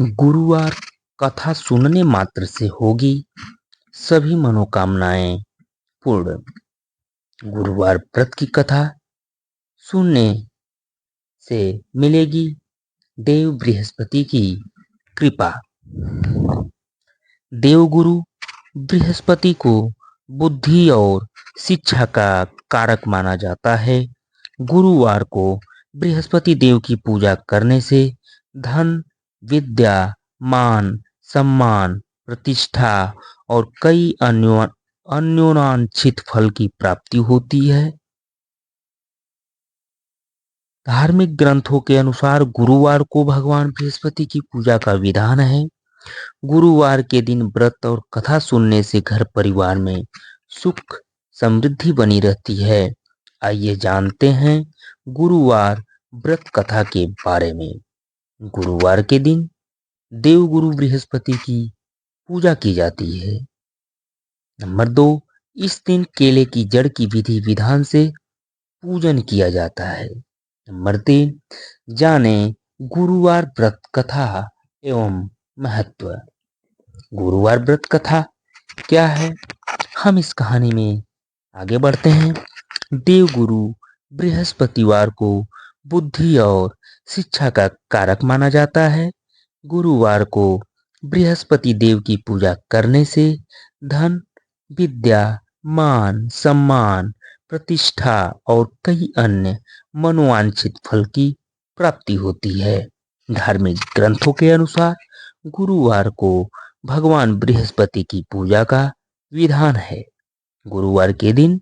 गुरुवार कथा सुनने मात्र से होगी सभी मनोकामनाएं पूर्ण। गुरुवार व्रत की कथा सुनने से मिलेगी देव बृहस्पति की कृपा। देवगुरु बृहस्पति को बुद्धि और शिक्षा का कारक माना जाता है। गुरुवार को बृहस्पति देव की पूजा करने से धन, विद्या, मान, सम्मान, प्रतिष्ठा और कई अन्योनांशित फल की प्राप्ति होती है। धार्मिक ग्रंथों के अनुसार गुरुवार को भगवान बृहस्पति की पूजा का विधान है। गुरुवार के दिन व्रत और कथा सुनने से घर परिवार में सुख समृद्धि बनी रहती है। आइए जानते हैं गुरुवार व्रत कथा के बारे में। गुरुवार के दिन देवगुरु बृहस्पति की पूजा की जाती है। नंबर 2, इस दिन केले की जड़ की विधि विधान से पूजन किया जाता है। नंबर 3, जाने गुरुवार व्रत कथा एवं महत्व। गुरुवार व्रत कथा क्या है, हम इस कहानी में आगे बढ़ते हैं। देवगुरु बृहस्पतिवार को बुद्धि और शिक्षा का कारक माना जाता है। गुरुवार को बृहस्पति देव की पूजा करने से धन, विद्या, मान, सम्मान, प्रतिष्ठा और कई अन्य मनोवांछित फल की प्राप्ति होती है। धार्मिक ग्रंथों के अनुसार गुरुवार को भगवान बृहस्पति की पूजा का विधान है। गुरुवार के दिन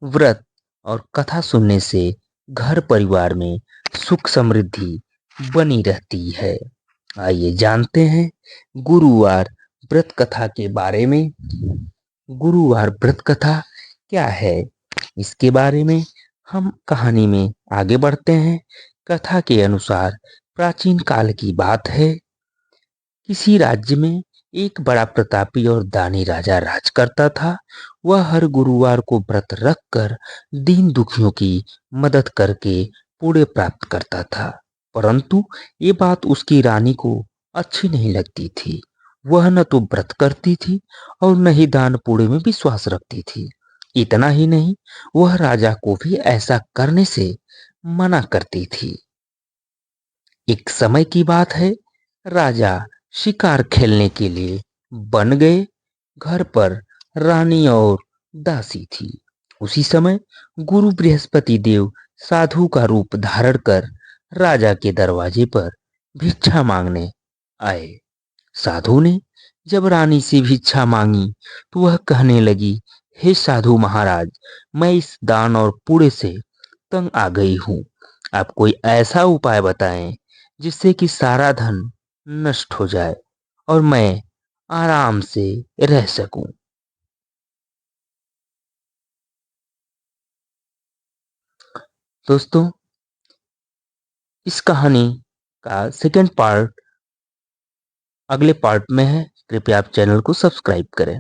व्रत और कथा सुनने से घर परिवार में सुख समृद्धि बनी रहती है। आइए जानते हैं गुरुवार व्रत कथा के बारे में। गुरुवार व्रत कथा क्या है, इसके बारे में हम कहानी में आगे बढ़ते हैं। कथा के अनुसार प्राचीन काल की बात है। किसी राज्य में एक बड़ा प्रतापी और दानी राजा राज करता था। वह हर गुरुवार को व्रत रखकर दीन दुखियों की मदद करके पुण्य प्राप्त करता था। परंतु ये बात उसकी रानी को अच्छी नहीं लगती थी। वह न तो व्रत करती थी और न ही दान पुण्य में विश्वास रखती थी। इतना ही नहीं, वह राजा को भी ऐसा करने से मना करती थी। एक समय की बात है, राजा शिकार खेलने के लिए बन गए। घर पर रानी और दासी थी। उसी समय गुरु बृहस्पति देव साधु का रूप धारण कर राजा के दरवाजे पर भिक्षा मांगने आए। साधु ने जब रानी से भिक्षा मांगी तो वह कहने लगी, हे साधु महाराज, मैं इस दान और पुण्य से तंग आ गई हूँ। आप कोई ऐसा उपाय बताएं जिससे कि सारा धन नष्ट हो जाए और मैं आराम से रह सकूं। दोस्तों, इस कहानी का सेकंड पार्ट अगले पार्ट में है। कृपया आप चैनल को सब्सक्राइब करें।